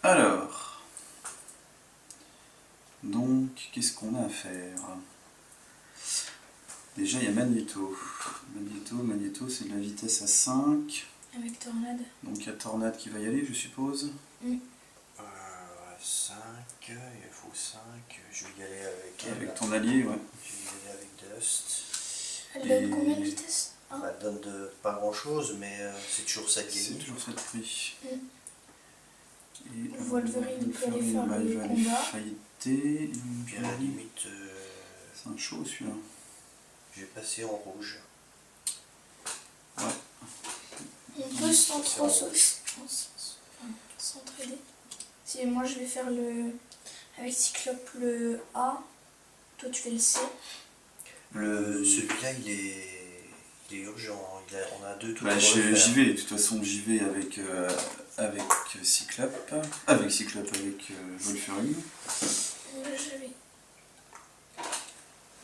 Alors, donc, qu'est-ce qu'on a à faire? Déjà, il y a Magnéto. Magnéto, c'est de la vitesse à 5. Avec Tornade. Donc, il y a Tornade qui va y aller, je suppose. 5, il faut 5. Je vais y aller avec elle. Avec ton allié, ouais. Je vais y aller avec Dust. Elle donne combien de vitesse? Elle donne pas grand chose, mais c'est toujours ça de gagner. C'est toujours ça de prix. Et Wolverine peut aller faire il le va aller combat. Puis fighter. à la limite, C'est un show celui-là. je vais passer en rouge. Ouais. On peut s'entraider. Si moi je vais faire le avec Cyclope le A, toi tu fais le C. Celui-là, il est urgent. On a deux tout Bah, à j'y l'heure. vais, de toute façon j'y vais avec Cyclope, avec Wolverine. Là je vais.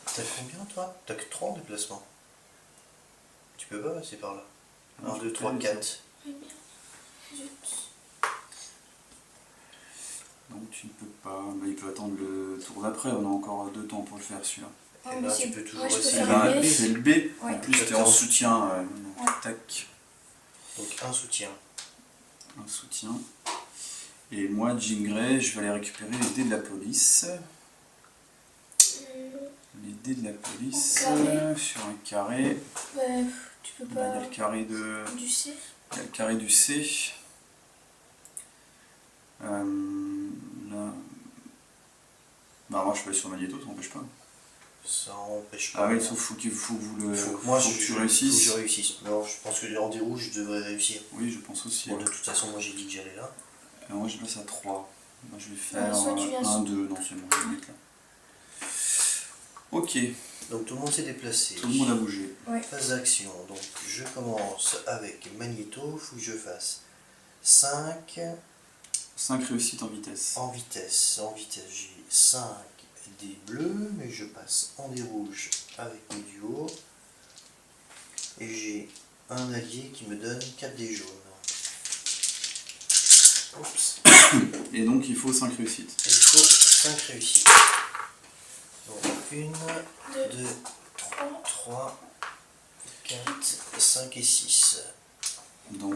T'as combien toi? T'as que 3 en déplacement. Tu peux pas passer par là. 1, 2, 3, 4. Oui, bien. Zut. Donc tu ne peux pas. Bah, il peut attendre le tour d'après, on a encore 2 temps pour le faire celui-là. Ah, Eh mais ben, c'est- tu peux toujours ouais, je peux essayer. faire Bah, le B. c'est le B. Ouais. En plus t'es en soutien. Ouais. Tac. Donc un soutien. Un soutien. Et moi, Jean Grey, je vais aller récupérer les dés de la police. Les dés de la police sur un carré. Bah, tu peux Il y pas. a le carré de. Du C. Il y a le carré du C. Là. Bah moi je peux aller sur Magnéto, ça n'empêche pas. Ça empêche pas. Ah oui, sauf faut que vous le. Moi, faut que tu réussisses. Faut que je réussisse. Mais alors, je pense que en déroule, je devrais réussir. Oui, je pense aussi. Bon, de toute façon, moi j'ai dit que j'allais là. Alors, moi je passe à 3. Moi je vais faire soit tu viens 1, 2, non c'est bon, je vais mettre là. Ok, Donc tout le monde s'est déplacé. tout le monde a bougé. Phase d'action. Donc je commence avec Magnéto. Faut que je fasse 5 5 réussites en vitesse. en vitesse. En vitesse, j'ai 5 des bleus, mais je passe en des rouges avec le duo. Et j'ai un allié qui me donne 4 des jaunes. Oups. Et donc il faut 5 réussites. Il faut 5 réussites. Donc 1, 2, 3, 4, 5 et 6. Donc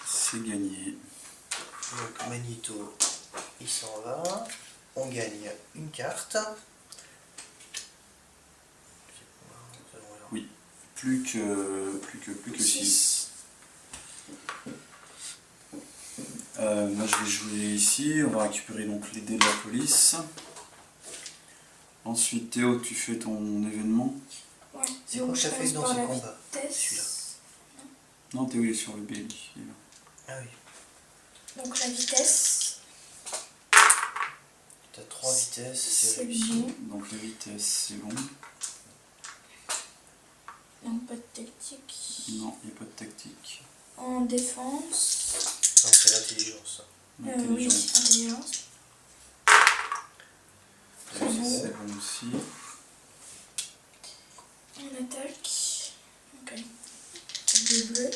c'est gagné. Donc Magnéto, il s'en va. On gagne une carte. Oui, plus que 6. Moi je vais jouer ici, on va récupérer donc les dés de la police. Ensuite Théo, tu fais ton événement. Ouais. C'est quoi que ça fait dans ce combat? Celui-là. Non, Théo il est sur le B, lui. Il est là. Ah oui. Donc la vitesse. T'as 3 vitesses, c'est C'est réussi. bon. Donc la vitesse c'est bon. Donc pas de tactique. Non, il n'y a pas de tactique. En défense. Non, c'est l'intelligence. Oui, Intelligence. intelligence. C'est bon. C'est bon aussi. En attaque. Ok. Des bleus.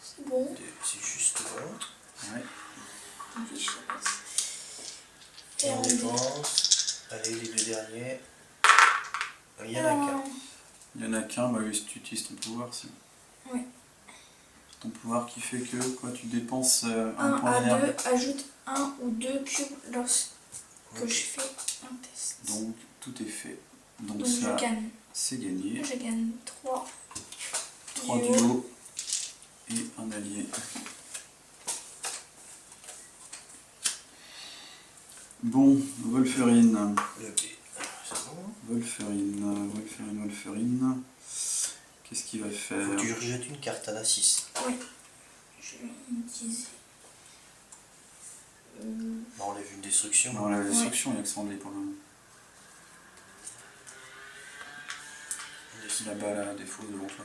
C'est bon. C'est juste bon. Ouais. Oui, je sais pas. Et Et en en défense, allez, les deux derniers. Il y en a qu'un. Il n'y en a qu'un, bah oui, tu utilises ton pouvoir, si. Ouais. Ton pouvoir qui fait que quoi, tu dépenses un 1 point à d'énergie. 2, ajoute 1 ou 2 cubes lorsque je fais un test. Donc tout est fait. Donc Donc ça, je gagne. c'est gagné. Je gagne 3. 3 duos et un allié. Bon, Wolverine. Le B, c'est bon. Wolverine. Qu'est-ce qu'il va faire? Faut que tu rejettes une carte à la 6. Oui. Je vais utiliser. On enlève une destruction. Non, la destruction, il n'y a que ça en est pour le moment. Là-bas, là, défaut devant toi.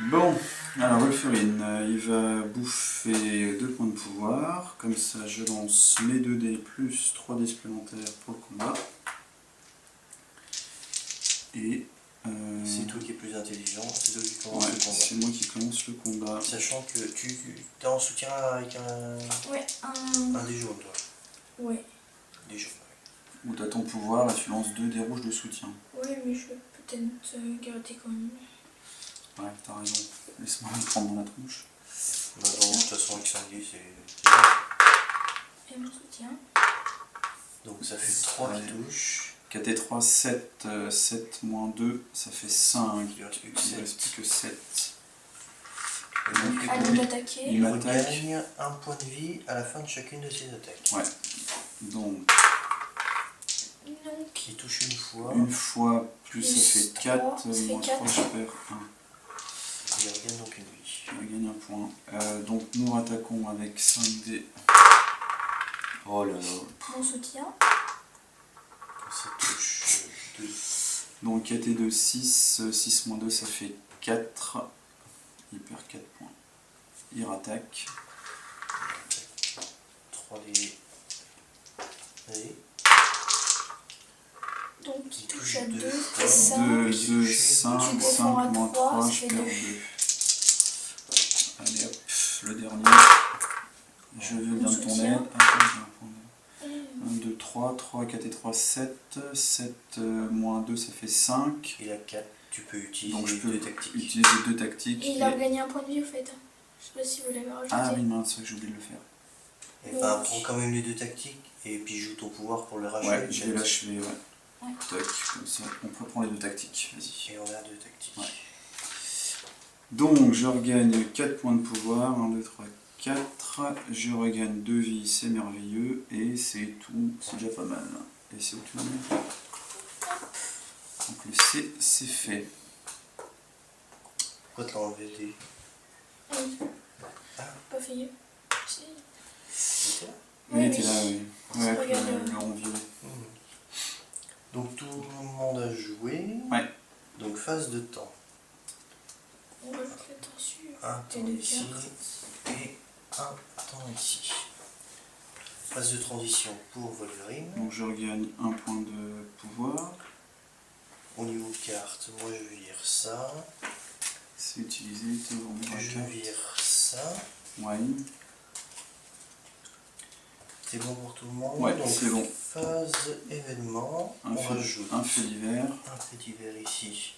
Bon, alors Wolverine, il va bouffer 2 points de pouvoir. Comme ça, je lance mes 2 dés plus 3 dés supplémentaires pour le combat. Et C'est toi qui es plus intelligent, c'est toi qui commence le combat. c'est moi qui commence le combat. sachant que tu es en soutien avec Ouais, un des jaunes, toi. Ouais. Des jaunes, Ou t'as ton pouvoir et tu lances 2 dés rouges de soutien. Ouais, mais je vais peut-être garder quand même. Ouais, t'as raison. Laisse-moi le prendre dans la tronche. ouais. Bah non, de toute façon, avec sanglier, c'est... Et mon soutien. Donc ça fait 3 Ouais. qui touchent. 4 et 3, 7. 7 moins 2, ça fait 5. Il reste plus que Il 7. reste plus que 7. Et donc, Donc, À nous d'attaquer. il il m'attaque. regagne un point de vie à la fin de chacune de ses attaques. Ouais. Donc, Donc, Il touche une fois, une fois, plus ça Plus fait 4. trois, ça fait Moins 3, 4. je perds 1. il regagne donc une vie. Je gagne un point. Donc, nous attaquons avec 5 dés. Oh là là. mon soutien. Quand ça touche 2, Donc 4 et 2, 6. 6 moins 2, ça fait 4. Il perd 4 points. Il rattaque. 3 des... Allez, Donc, il Il touche à touche 2, deux fait fois. 5. 2, 2, 5. Tu 5 défends à moins 3, 3, ça je fait perds 2. 2. Allez hop, le dernier. Je viens Mon de ton soutien. aide. Attends, je vais reprendre. 1, 2, 3, 3, 4 et 3, 7. 7 moins 2, ça fait 5. il a 4, tu peux utiliser Donc je peux 2 tactiques. utiliser 2 tactiques. Et il a gagné un point de vie au fait. Je sais pas si vous l'avez rajouté. Ah oui, mince, c'est vrai que j'ai oublié de le faire. Et ben, prends quand même les 2 tactiques et puis joue ton pouvoir pour le racheter. Ouais, je vais l'achever, ouais. Ouais. Tac, comme ça, on peut prendre les 2 tactiques. Vas-y. Et on a 2 tactiques. Ouais. Donc, je regagne 4 points de pouvoir. 1, 2, 3, 4. Je regagne 2 vies, c'est merveilleux. Et c'est tout, c'est déjà pas mal. Et c'est au tour. Donc, le C, c'est fait. Pourquoi te l'as enlevé le dé? Oui. Ah. Pas fait. Si. J'étais là. Oui, Oui, t'es oui. là, oui. On Ouais, se regarde, le rond violet. Donc tout le monde a joué. Ouais. Donc phase de temps. On rajoute le temps sur. Un T'es temps de ici cartes. et un temps ici. Phase de transition pour Wolverine. Donc, je regagne 1 point de pouvoir. Au niveau de carte, moi je vire ça. C'est utilisé, t'es vraiment à Je 4. vire ça. Ouais. C'est bon pour tout le monde. Ouais, donc c'est bon. phase événement. On rajoute Un fait divers. un fait divers ici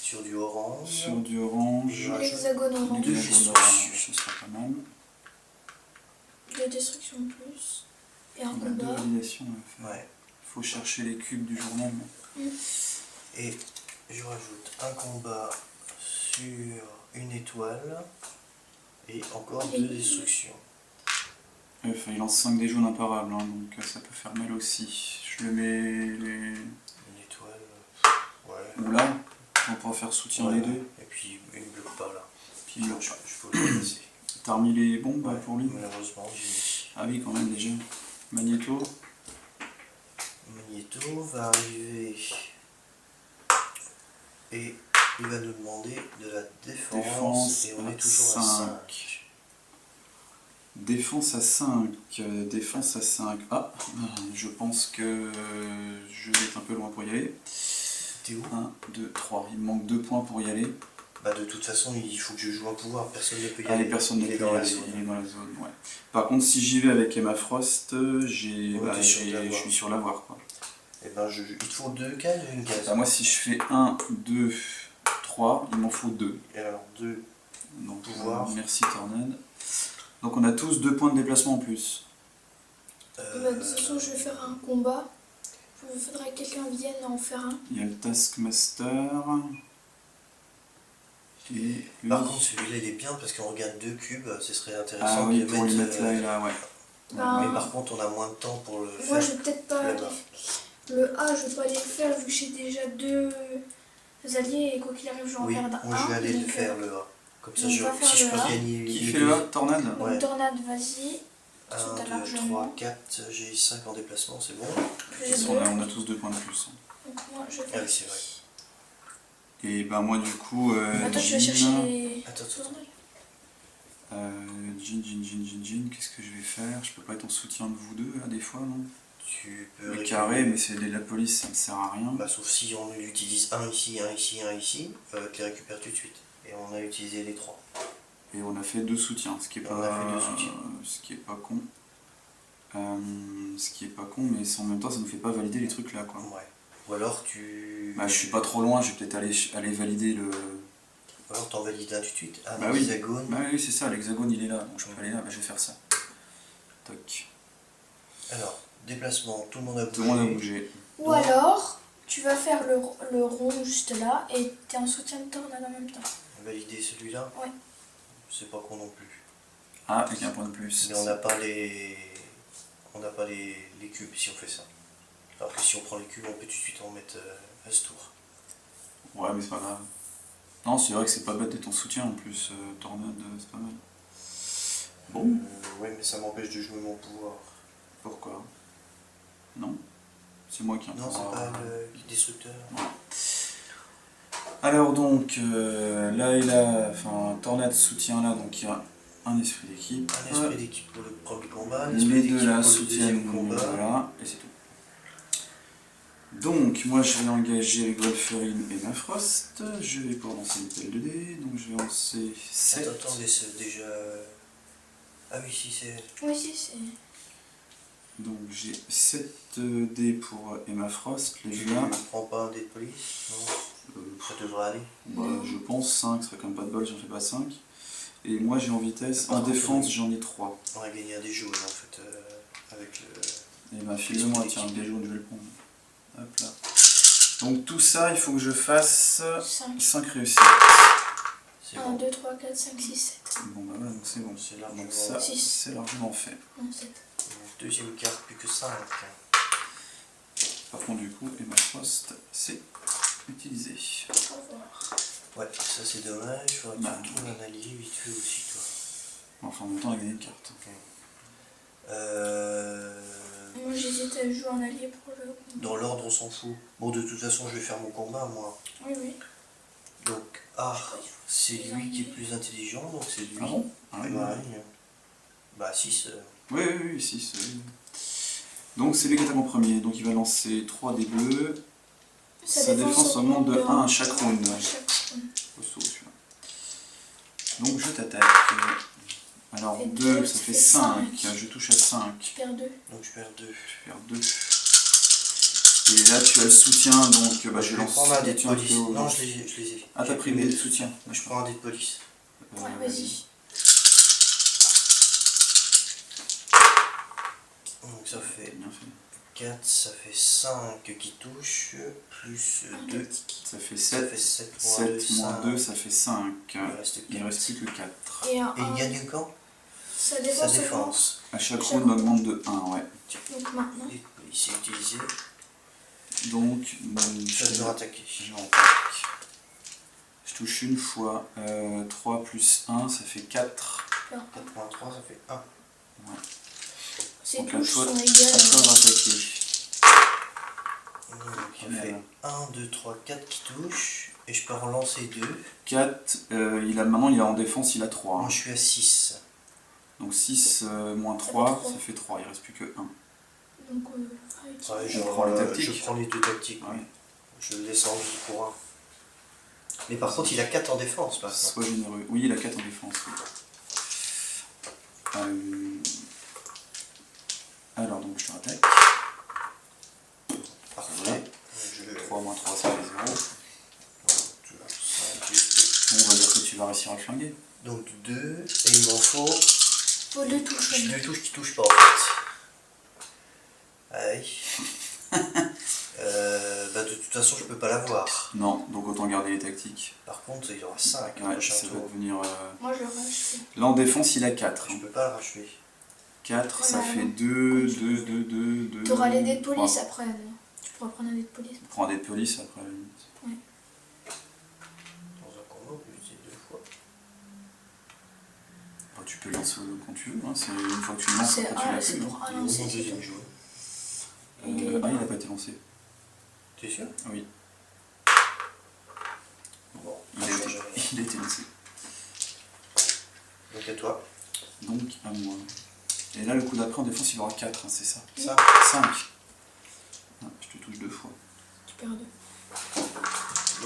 sur du orange. Sur du orange. Je rajoute L'hexagone orange. deux L'hexagone destructions. orange, ce sera pas mal. 2 destructions en plus. Et un On a 2 combat. validations à faire. Ouais. Faut chercher les cubes du journal. Et je rajoute un combat sur une étoile et encore 2 destructions. Enfin, il lance 5 dés jaunes imparables, hein, donc ça peut faire mal aussi. Je le mets les... Une étoile, ouais. ou là, on pourra faire soutien Ouais. les deux. Et puis il ne bloque pas là. Puis il bloque Je pas. peux le passer. T'as remis les bombes Ouais, pour lui? malheureusement, j'ai mis. Ah oui, quand même déjà. Magneto. Magneto va arriver et il va nous demander de la défense, et on est toujours à 5. Défense à 5. Défense à 5. Ah, je pense que je vais être un peu loin pour y aller. T'es où? 1, 2, 3. Il me manque 2 points pour y aller. Bah de toute façon il faut que je joue un pouvoir, personne ne peut y Allez, aller. personne ne Il peut est y dans la aller, zone. il est dans la zone, ouais. Par contre, si j'y vais avec Emma Frost, Ouais, t'es sûr de je l'avoir. suis sur l'avoir, quoi. Et ben il te faut 2 cases ou une case? Bah, moi, si je fais 1, 2, 3, il m'en faut 2. Et alors 2. Donc, Pouvoir. merci Tornade. Donc, on a tous 2 points de déplacement en plus. Bah, de toute façon, je vais faire un combat. Il faudra que quelqu'un vienne en faire un. Il y a le Taskmaster. Et lui. Par contre celui-là il est bien parce qu'on regarde 2 cubes, ce serait Ah intéressant oui, de pour les mettre là et là, ouais. Bah, Mais par contre on a moins de temps pour le moi, faire. je vais peut-être pas là-bas. aller. Le A, je vais pas aller le faire vu que j'ai déjà 2 alliés et quoi qu'il arrive, je vais en Oui, perdre moi je vais un. aller le donc, faire le A. Comme ça on va faire si je le peux A. gagner Qui les fait deux. le A? Tornade? Donc, Ouais. Tornade, vas-y. 1, Tout à 2, largement. 3, 4, j'ai 5 en déplacement, c'est bon. Plus j'ai On 2. a tous 2 points de plus. Donc, moi, je vais Ah faire. oui, c'est vrai. Et ben moi, du coup, Bah, toi, tu vas chercher les. Attends. journaux. Jean, qu'est-ce que je vais faire? Je peux pas être en soutien de vous deux, à des fois, non? Tu peux Le récupérer. carré, mais c'est de la police, ça ne sert à rien. Bah, sauf si on utilise un ici, un ici, un ici, tu les récupères tout de suite. Et on a utilisé les 3. Et on a fait 2 soutiens, ce qui est On a fait pas, deux soutiens. ce qui est pas con. Ce qui est pas con, mais en même temps ça nous fait pas valider les trucs là quoi. Ouais. Ou alors tu... Bah je suis pas trop loin, je vais peut-être aller valider le... Ou alors t'en valides un tout de suite. Un Bah oui. hexagone. Bah oui c'est ça, l'hexagone il est là, donc je peux aller là, bah je vais faire ça. Toc. Alors, déplacement, tout le monde a bougé. Tout le monde a bougé. Ou alors, tu vas faire le rond juste là et t'es en soutien de tornade en même temps. Valider celui-là. Ouais. C'est pas con non plus. Ah, avec un point de plus. Mais on n'a pas les... On n'a pas les cubes si on fait ça. Alors que si on prend les cubes, on peut tout de suite en mettre à ce tour. Ouais mais c'est pas grave. Non c'est vrai que c'est pas bête d'être en soutien en plus, tornade c'est pas mal. Bon. Ouais, mais ça m'empêche de jouer mon pouvoir. Pourquoi? Non? C'est moi qui ai un Non, c'est pouvoir. pas le destructeur. Alors donc, là et là, enfin, tornade soutien là, donc il y a un esprit d'équipe. Un esprit d'équipe pour le premier combat, un Les esprit deux d'équipe là pour le soutiennent, deuxième combat. voilà, et c'est tout. Donc, moi je vais engager Golferine et Mafrost. Je vais pouvoir lancer une pelle de dés, donc je vais lancer 7. Attendez, c'est déjà... Ah oui, si, c'est... Oui, si, c'est. Donc j'ai 7 dés pour Emma Frost, les Tu gars. ne prends pas un dé de police? Non, ça devrait aller. Bah, je pense 5, ce serait quand même pas de bol, j'en fais pas 5. Et moi j'ai en vitesse, en Par contre, défense oui. j'en ai 3. On a gagné un des jaunes en fait, avec le... Et ma fille de moi, tiens, des jaunes, je vais le prendre. Hop là. Donc tout ça, il faut que je fasse 5. 5 réussites. C'est 1, bon. 2, 3, 4, 5, 6, 7. Bon bah voilà, donc c'est bon. C'est largement... Donc ça, Six. c'est largement fait. Non, 7. Deuxième carte, plus que 5. Par contre du coup, Emma Frost, c'est utilisé. Au revoir. Ouais, ça c'est dommage, il faudra que Bah. tu retrouves un allié vite fait aussi toi. Enfin en même temps, on a gagné une carte. Moi, j'hésite à jouer en allié pour le. Dans l'ordre, on s'en fout. Bon, de toute façon, je vais faire mon combat, moi. Oui, oui. Donc, A, c'est lui qui est plus intelligent, donc c'est lui. Ah bon? Ah oui, Ouais. Bah, 6. oui, oui, oui, 6. Donc c'est lui qui attaque en premier, donc il va lancer 3 dés bleus. Sa défense augmente de 1 à chaque round. Costaud, celui-là. Donc je t'attaque. Alors Et 2, deux, ça ça fait fait 5. cinq. Je touche à 5. Tu perds 2. Donc, je perds 2. Je perds 2. Et là tu as le soutien, donc bah, je vais lance prendre un dé de soutien police. au- Non, je les ai. Ah, t'as pris le dé de soutien. Je prends un dé de police. Ouais, vas-y. Donc, ça fait Bien fait. 4, ça fait 5 qui touchent, plus Un 2. critique. Ça fait Ça 7. fait 7 7 moins 2, ça fait 5. Il reste 4. Il ne reste plus que 4. Et un Et il gagne quand? Sa Sa défense. défense. À chaque round, on augmente de 1, ouais. Donc maintenant. Et il s'est utilisé. Donc, Ça devrait attaquer. je attaque. Je touche une fois. 3 plus 1, ça fait 4. 4 moins 3, ça fait 1. Ces Donc là, touches toi, sont à toi égales. de rattaquer. Donc il Voilà. fait 1, 2, 3, 4 qui touchent. Et je peux en relancer 2. 4, maintenant il est en défense, il a 3. Moi je suis à 6. Donc 6 moins Ça fait 3, trois. ça fait 3, il ne reste plus que 1. Donc, Ouais, je prends les tactiques. Je prends les 2 tactiques. Ouais. Je le laisse en vie pour 1. Mais par contre, il a 4 en défense. Par contre. Sois généreux. Oui, il a 4 en défense. Oui. Alors, donc je te rattaque. Parfait. Je le... 3 moins 3, ça fait 0. Ça, On va dire que tu vas réussir à le flinguer. donc 2. Et il m'en faut... faut 2 touches. J'ai 2 touches qui touchent pas en fait. Aïe. Bah, de toute façon, je peux pas l'avoir. Non, donc autant garder les tactiques. Par contre, il y aura 5 Ouais, prochain ça va tour. devenir... Moi, je rage. Là en défense, il a 4. Je peux pas le racheter. 4, ça Ouais, fait non. 2, 2, 2, 2, 2. Tu auras les dés de police après. Tu pourras prendre un dé de police. Prends des de police après. à la limite. Dans un combat, on peut utiliser 2 fois. Bah, tu peux le lancer quand tu veux, hein. C'est une fois que tu le lances, C'est après tu l'as c'est plus. pour un Et lancer. mon c'est deuxième tout. jaune. Il n'a pas été lancé. T'es sûr? Oui, Bon, il a été lancé. Donc à toi. Donc à moi. Et là, le coup d'après en défense, il aura 4, hein, c'est ça. Ça. 5. Ah, je te touche 2 fois. Tu perds 2.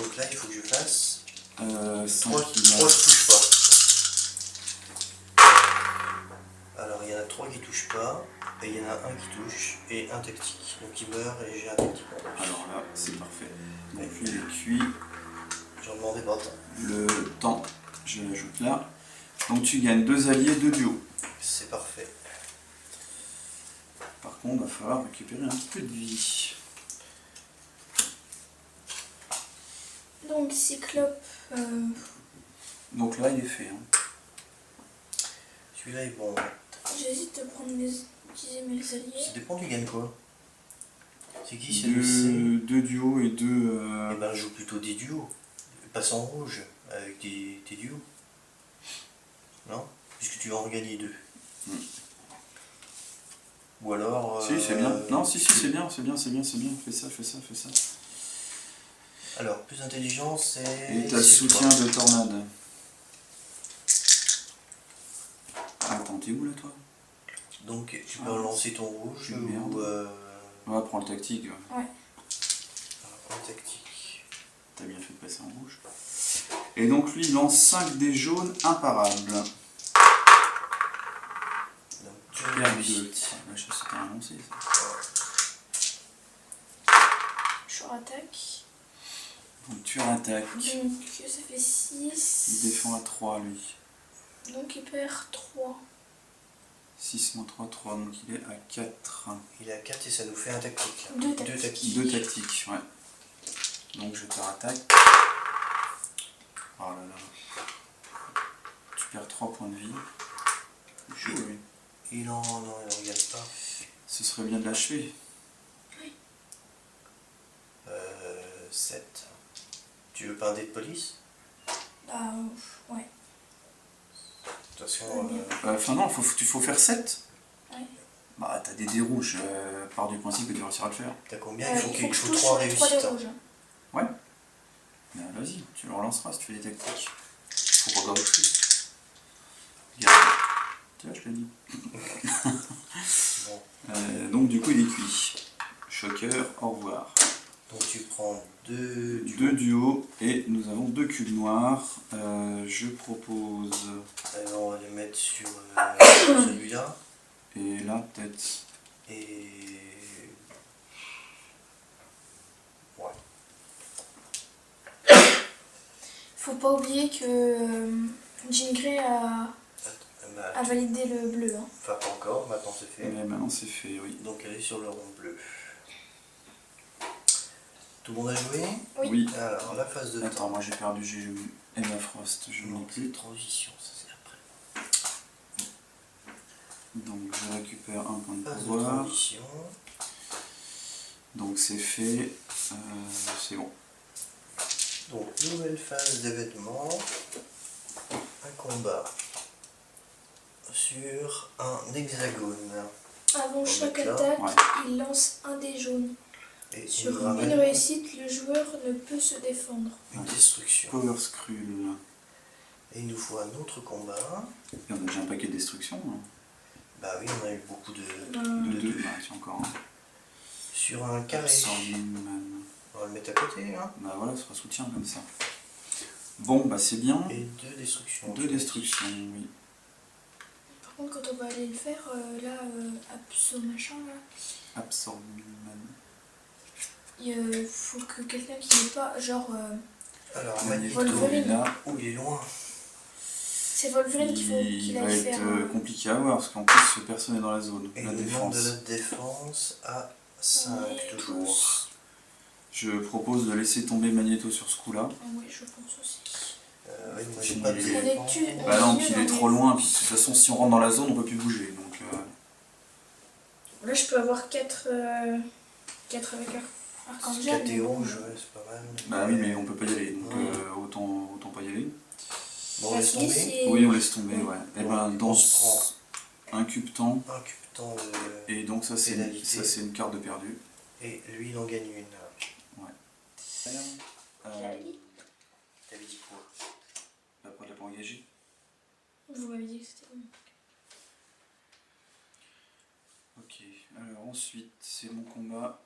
Donc là, il faut que je fasse 5 3 qui je touche pas. 3 qui touchent pas, et il y en a un qui touche, et un tactique. Donc il meurt et j'ai un tactique en plus. Alors là, c'est parfait. Donc lui, il est cuit. J'en demandais pas tant. Le temps, je l'ajoute là. Donc tu gagnes 2 alliés, 2 duos. C'est parfait. Par contre, il va falloir récupérer un peu de vie. Donc Cyclope, Donc là, il est fait. Hein. Celui-là est bon. j'hésite de prendre utiliser mes alliés. Ça dépend, tu gagnes quoi? C'est qui celui-ci? 2 duos et 2... Eh ben, je joue plutôt des duos. Passe en rouge avec des duos. Non? Puisque tu vas en gagner 2. Ou alors... Si, c'est bien. Non, si, c'est bien, c'est bien. Fais ça. Alors, plus intelligent, c'est... Et t'as soutien de tornade. Attends, t'es où là, toi? Donc, tu peux relancer ton rouge merde. ou... Ouais, prends le tactique. Ouais. En tactique. T'as bien fait de passer en rouge. Et donc lui, il lance 5 dés jaunes imparables. Donc, tu Perds 2. réussis. Là, je sais que t'as annoncé ça. Je rattaque. Donc tu rattaques. Donc ça fait 6. Il défend à 3, lui. Donc il perd 3. 6 moins 3, 3. Donc il est à 4. Il est à 4 et ça nous fait un tactique. Deux tactiques. 2 tactiques, ouais. Donc je te rattaque. Oh là là. Tu perds 3 points de vie. Chaud, lui. Et non, il ne regarde pas. Ce serait bien de l'achever. 7. Tu veux pas un dé de police? Ah ouais. De toute façon, Enfin non, il faut faire 7. Ouais. Bah t'as des dés rouges, part du principe que tu réussiras à le faire. t'as combien? Il faut qu'il que je faut touche 3 3 réussites. des rouges. Ouais. Ben, vas-y, tu le relanceras si tu fais des tactiques. Faut pas graver plus. Regarde. Tiens, je l'ai dit. Bon. Donc du coup il est cuit. Shocker, au revoir. Donc tu prends 2 2 duos et nous avons 2 cubes noirs. Je propose... Alors on va les mettre sur celui-là. Et là peut-être... Et... Ouais. Faut pas oublier que Jean Grey a validé le bleu. Hein. Enfin pas encore, maintenant c'est fait. Mais maintenant c'est fait, oui. Donc elle est sur le rond bleu. Tout le monde a joué? Oui. Alors la phase de Attends, temps. moi j'ai perdu, j'ai eu Emma Frost, je n'en ai Donc plus. c'est transition, ça c'est après. Donc je récupère un point de Phase de pouvoir. transition. Donc c'est fait, c'est bon. Donc nouvelle phase d'événement. Un combat sur un hexagone. Avant chaque là, attaque, ouais. il lance un dé jaune. Et Sur il une ramène réussite, le joueur ne peut se défendre. une destruction. Power Skrull. Et il nous faut un autre combat. Et on a déjà un paquet de destruction. Hein. Bah oui, on a eu beaucoup de... De 2, bah tiens encore un. Sur un carré. Absorbing. On va le mettre à côté, hein. Bah voilà, ça sera soutien comme ça. Bon, bah c'est bien. Et 2 destructions. 2 destructions, oui. Par contre, quand on va aller le faire, là, Abso machin, là, Absorbing. il faut que quelqu'un qui n'est pas, genre, Alors, Magneto, Magneto, il est là. oh, il est loin. c'est Wolverine qu'il faut Il qu'il va aille être faire. compliqué à voir parce qu'en plus personne n'est dans la zone. Et La il demande défense. de la défense à 5 Oui, toujours. Je propose de laisser tomber Magneto sur ce coup-là. Ah oui, je pense aussi. Oui, moi j'ai Il pas de est- défense. Bah non, Au puis milieu, il est dans trop les- loin, puis de toute façon si on rentre dans la zone on peut plus bouger. Donc Là, je peux avoir 4 avec Archangel. 4 et rouge, ouais, c'est pas mal. bah oui mais on peut pas y aller, donc Ouais. autant pas y aller. Bon, on laisse tomber. Oui on laisse tomber, ouais. Et ben dans On se prend un cube temps, un cube temps de... et donc ça c'est Pénalité. une carte de perdu. Et lui, il en gagne une. Euh, T'avais dit quoi? Après t'as pas engagé. Vous m'avez dit que c'était bon. Ok, alors ensuite c'est mon combat.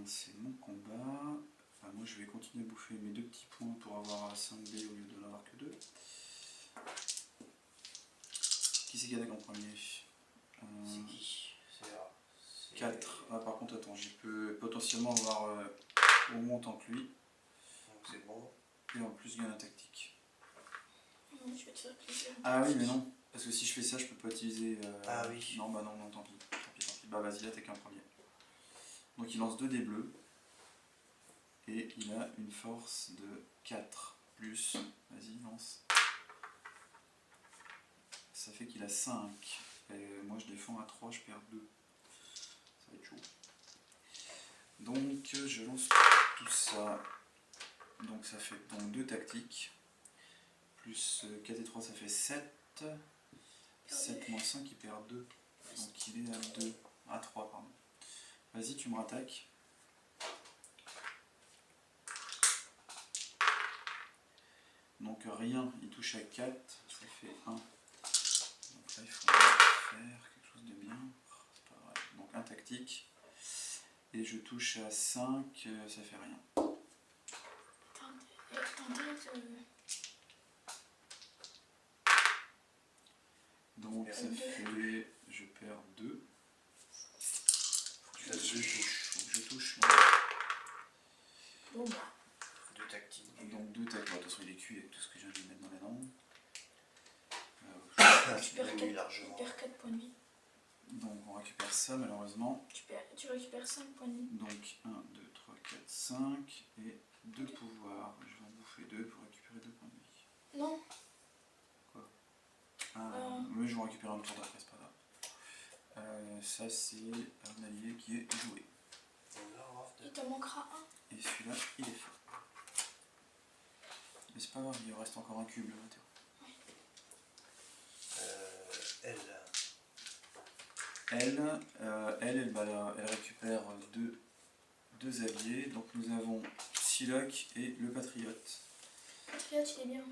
C'est mon combat. Enfin, moi je vais continuer à bouffer mes 2 petits points pour avoir 5 dés au lieu de n'en avoir que 2. Qui c'est qui attaque en premier? C'est qui? C'est A. 4. Ah, par contre, attends, je peux potentiellement avoir au moins autant que lui. Donc c'est bon. Et en plus, gain tactique. Non, je vais te faire plaisir. Ah oui, mais non. Parce que si je fais ça, je peux pas utiliser. Ah oui. Non, bah non, non, tant pis. Tant pis, tant pis. Bah vas-y, attaque en premier. Donc il lance 2 dés bleus. Et il a une force de 4. Plus. Vas-y, lance. Ça fait qu'il a 5. Et moi je défends à 3, je perds 2. Ça va être chaud. Donc je lance tout ça. Donc ça fait donc 2 tactiques. Plus 4 et 3, ça fait 7. 7 moins 5, il perd 2. Donc il est à 2. À 3, pardon. Vas-y, tu me rattaques. Donc rien, il touche à 4, ça fait 1. Donc là, il faut faire quelque chose de bien. C'est pas vrai. Donc un tactique. Et je touche à 5, ça fait rien. Donc ça fait... Je perds 2. Je touche. Bon bah. 2 tactiques. Donc 2 tactiques. De toute façon, il est cuit avec tout ce que je viens de lui mettre dans les dents. Tu perds Oui, 4, largement. tu perds 4 points de vie. Donc on récupère ça malheureusement. Tu récupères 5 points de vie. Donc 1, 2, 3, 4, 5 et 2 pouvoirs. Je vais en bouffer 2 pour récupérer 2 points de vie. Non. Mais je vais en récupérer un tour d'après, c'est pas grave. Ça c'est un allié qui est joué. Il t'en manquera un. Et celui-là, il est fort. Mais c'est pas grave, il reste encore un cube là. Elle récupère deux alliés. Donc nous avons Psylocke et le Patriote. Patriote, il est bien.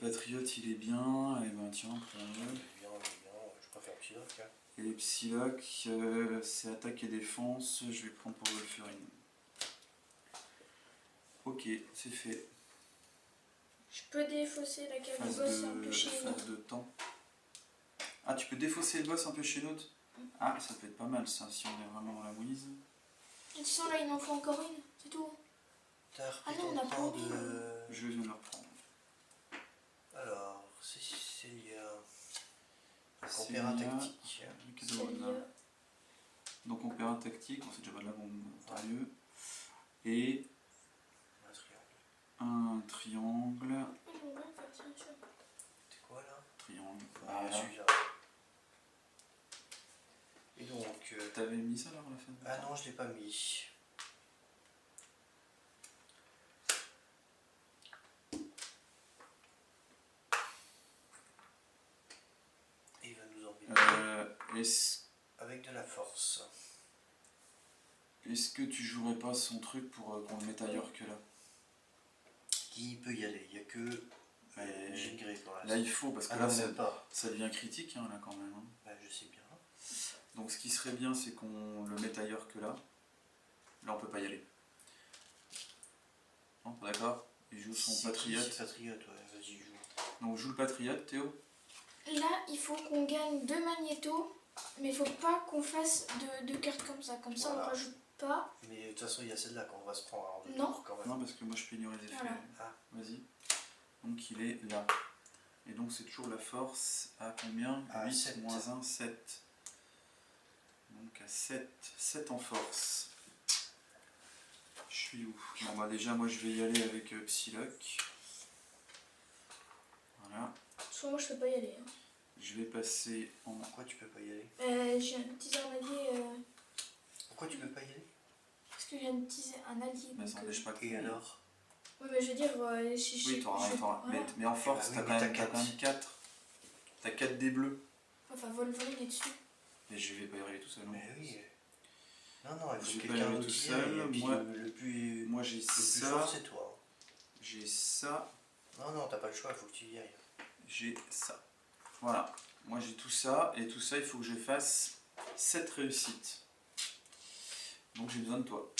Patriote, il est bien. Et ben tiens, prends-le. Je préfère Psylocke. Et Psylocke, c'est attaque et défense. Je vais prendre pour Wolverine. Ok, c'est fait. Je peux défausser la carte du boss un peu chez nous. Phase de temps. Ah, tu peux défausser le boss un peu chez l'autre. Ah, ça peut être pas mal ça, si on est vraiment dans la mouise. Et tu sens là, il m'en faut encore une, c'est tout. Ah non, on a pas oublié. Je viens de le reprendre. Alors, Cécilia. On perd un tactique. Donc on perd un tactique, on sait déjà pas de la bombe, tant mieux. Et un triangle. C'est quoi là? Triangle. Ah, celui-là. Et donc. T'avais mis ça là à la fin? Ah non, je l'ai pas mis. Et il va nous embêter. Avec de la force. Est-ce que tu jouerais pas son truc pour qu'on le mette ailleurs que là? Qui peut y aller? Il n'y a que Jean Grey pour l'instant. Là il faut, parce que là ça devient critique hein, là quand même. Hein. Bah, je sais bien. Donc ce qui serait bien c'est qu'on le mette ailleurs que là. Là on peut pas y aller. Non, d'accord? Il joue son Patriote. Patriote, ouais, vas-y, joue. Donc joue le Patriote, Théo. Là, il faut qu'on gagne 2 magnétos, mais il faut pas qu'on fasse deux cartes comme ça. Comme ça, on rajoute pas. Mais de toute façon, il y a celle-là qu'on va se prendre en deux Non. tours quand même. Non, parce que moi je peux ignorer les effets. Voilà. Ah. Vas-y. Donc il est là. Et donc c'est toujours la force à combien? 8 7. moins 1, 7. Donc à 7. 7 en force. Je suis où? Bon bah déjà moi je vais y aller avec Psylocke. Voilà. Soit moi je peux pas y aller. Hein. Je vais passer en... Pourquoi tu peux pas y aller? J'ai un petit allié. Pourquoi tu peux pas y aller? Parce que j'ai un petit un allié. Mais ça n'empêche pas que... Et alors? Oui, mais je veux dire... oui, t'auras. Mais en force, t'as quand même 4. T'as 4 dés bleus. Enfin, Wolverine est dessus. Mais je vais pas y arriver tout seul. Non. Mais oui. Non, il faut je vais pas y arriver tout seul. Moi j'ai ça. Fort, c'est toi. J'ai ça. Non, t'as pas le choix, il faut que tu y ailles. J'ai ça. Voilà. Moi j'ai tout ça. Et tout ça, il faut que je fasse 7 réussites. Donc j'ai besoin de toi.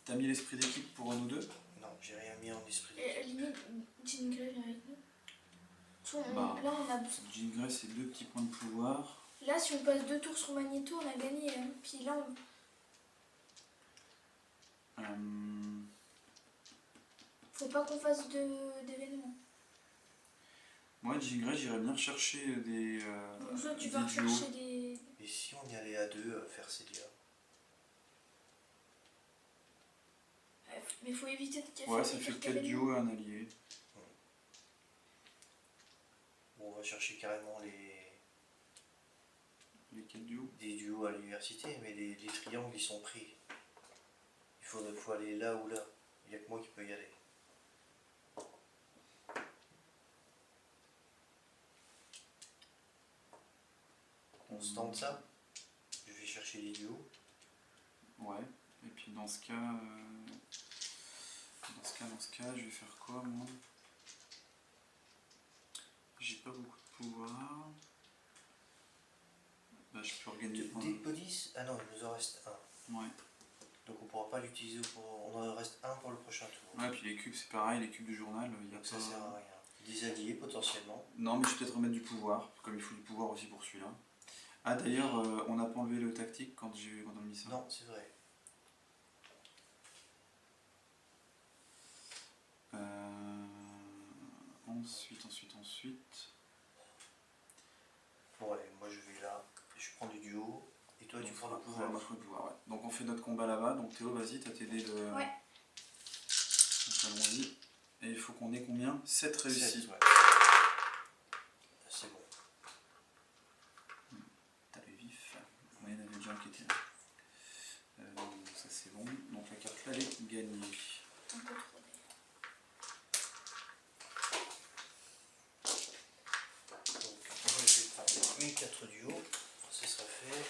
T'as mis l'esprit d'équipe pour nous deux? Non, j'ai rien mis en esprit d'équipe. d'équipe. Limite, Jean Grey vient avec nous. Bah. Là, on a besoin. Jean Grey, c'est 2 petits points de pouvoir. Là, si on passe 2 tours sur Magneto, on a gagné. Hein. Puis là, faut pas qu'on fasse d'événements. Moi, Jean Grey, j'irais bien chercher des. Donc ça, tu des vas duos. chercher des. Et si on y allait à deux, faire Célia? Mais faut éviter de Ouais, ça fait 4 duos et un allié. Bon, on va chercher carrément Les 4 duos. des duos à l'université, mais les triangles ils sont pris. Il faut aller là ou là. Il n'y a que moi qui peux y aller. On se tente ça. Je vais chercher les duos. Ouais. Et puis dans ce cas, je vais faire quoi moi? J'ai pas beaucoup de pouvoir. Bah, je peux organiser. Des polices? Ah non, il nous en reste un. Ouais. Donc on pourra pas l'utiliser on en reste un pour le prochain tour. Ouais, puis les cubes c'est pareil, les cubes de journal, il y a Donc pas. ça sert à rien. Des alliés potentiellement. Non, mais je vais peut-être remettre du pouvoir, comme il faut du pouvoir aussi pour celui-là. Ah d'ailleurs, on n'a pas enlevé le tactique quand on a mis ça. Non, c'est vrai. Ensuite. Bon allez, moi je vais là, je prends du duo, et toi tu prends le pouvoir. Ouais, moi je prends le pouvoir, ouais. Donc on fait notre combat là-bas, donc Théo vas-y, t'as t'aidé le... Ouais. Donc allons-y. Et il faut qu'on ait combien? 7 réussis. 7, ouais. C'est bon. T'as le vif. Ouais, il y en avait déjà un qui était là. Ça c'est bon. Donc la carte là elle est gagnée. Un peu trop. Moi je vais prendre mes 4 duos, ce sera fait.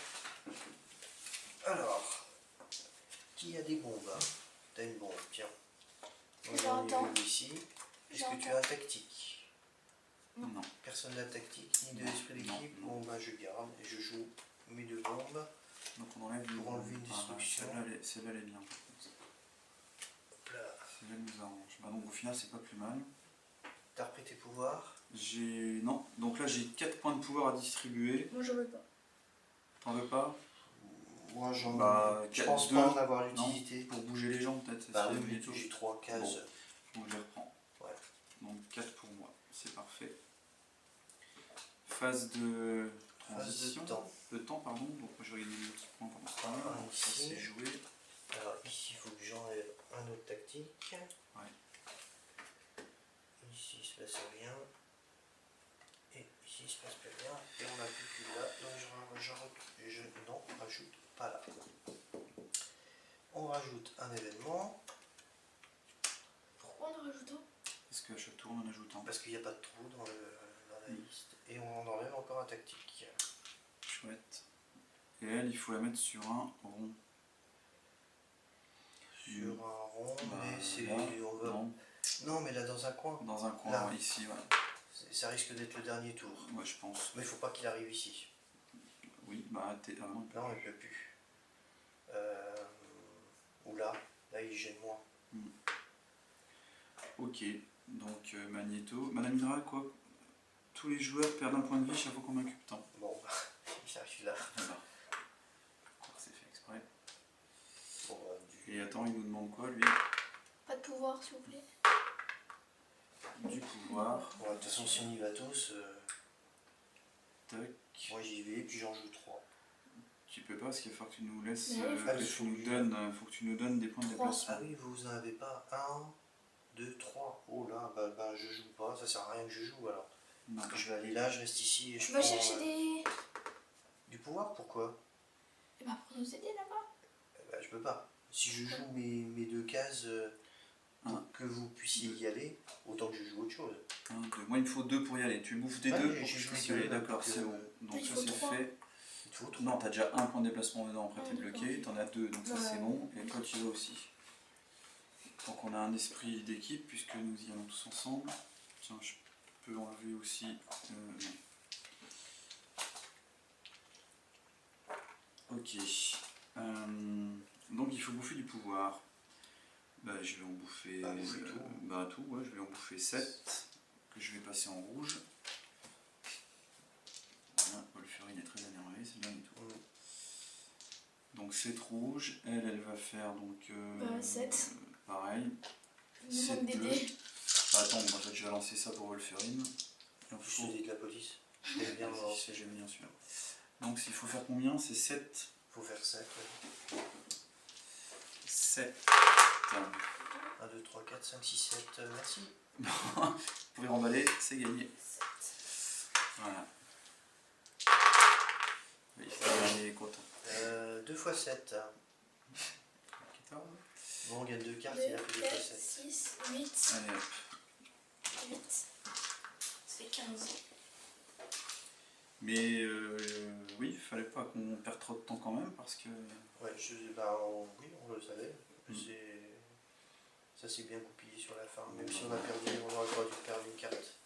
Alors, qui a des bombes? T'as une bombe, tiens. Moi j'en ai une ici. Est-ce que tu as un tactique? Non. Personne n'a de tactique, ni de l'esprit d'équipe. Bon bah je garde et je joue mes 2 bombes. Donc on enlève pour enlever une destruction. Celle-là elle est bien. Hop là. Celle-là elle nous arrange. Bah, donc au final c'est pas plus mal. T'as repris tes pouvoirs? Non. Donc là j'ai 4 points de pouvoir à distribuer. Moi, je veux pas. T'en veux pas? Moi j'en je pense pas en avoir l'utilité. Pour bouger les gens peut-être. Bah oui, j'ai 3 cases. Bon, je les reprends. Ouais. Donc 4 pour moi, c'est parfait. Phase de transition. De temps, pardon. Donc moi je vais gagner mon petit point pendant ce temps-là. Ça c'est joué. Alors ici il faut que j'enlève un autre tactique. Ouais. Ici il se passe rien. Et ici il se passe plus rien. Et on n'a plus que là. Donc non, on rajoute pas là. On rajoute un événement. Pourquoi on en rajoute un? Est-ce qu'à chaque tour on en ajoute un? Parce qu'il n'y a pas de trou dans la liste. Et on enlève encore un tactique. Chouette. Et elle, il faut la mettre sur un rond. Sur un rond, mais c'est... Non. Non, mais là dans un coin. Dans un coin, là. Ici, ouais. Ça risque d'être le dernier tour. Ouais, je pense. Mais il faut pas qu'il arrive ici. Oui, bah t'es... Là on ne peut plus. Ou là il gêne moins. Ok, donc Magneto. Madame Hydra, quoi? Tous les joueurs perdent un point de vie chaque fois qu'on met un cube temps. Bon, il arrive là. Voilà. C'est fait exprès. Bon, Et attends, il nous demande quoi lui? Pas de pouvoir, s'il vous plaît. Du pouvoir. Bon, de toute façon, si on y va tous, Tac. moi j'y vais, puis j'en joue 3. Tu peux pas parce qu'il faut que tu nous laisses. Faut que tu nous donnes des points de 3. déplacement. Ah oui, vous en avez pas 1, 2, 3. Oh là, bah je joue pas, ça sert à rien que je joue alors. Non. Je vais aller là, je reste ici et je Tu vas prends, chercher des... du pouvoir, pourquoi? Eh ben, pour nous aider là-bas. Bah, je peux pas. Si je joue mes 2 cases pour que vous puissiez y aller, autant que je joue autre chose. 1, 2. Moi il me faut 2 pour y aller. Tu me bouffes des 2 pour que je puisse y aller. D'accord, c'est bon. Donc il ça faut c'est 3. fait. Il faut 3. Non, t'as déjà un point de déplacement dedans, après t'es d'accord. bloqué. T'en as 2, donc ça Ouais. c'est bon. Et toi tu y vas aussi. Donc on a un esprit d'équipe puisque nous y allons tous ensemble. Tiens, je peux enlever aussi. Non. Ok. Donc il faut bouffer du pouvoir. Bah, je vais en bouffer. Bouffer tout. Tout, ouais, je vais en bouffer 7 que je vais passer en rouge. Donc 7 rouges, elle va faire donc 7. pareil. Il nous manque des bleus. dés. Attends, en fait je vais lancer ça pour Wolferine. Je te dis de la police. J'aime bien voir. C'est génial celui-là. Donc il faut faire combien? C'est 7. Faut faire 7. 7. 1, 2, 3, 4, 5, 6, 7. Merci. Vous pouvez remballer, c'est gagné. 7. Voilà. Oui, il faut gagner les quotas. 2 x 7. 14. Bon, on gagne 2 cartes, 2, il a fait 2 4, x 7. 6, 8. Allez hop. 8. Ça fait 15. Mais oui, il fallait pas qu'on perde trop de temps quand même parce que. Ouais, oui, on le savait. Ça s'est bien goupillé sur la fin. Même si on a perdu, on aurait pas dû perdre une carte.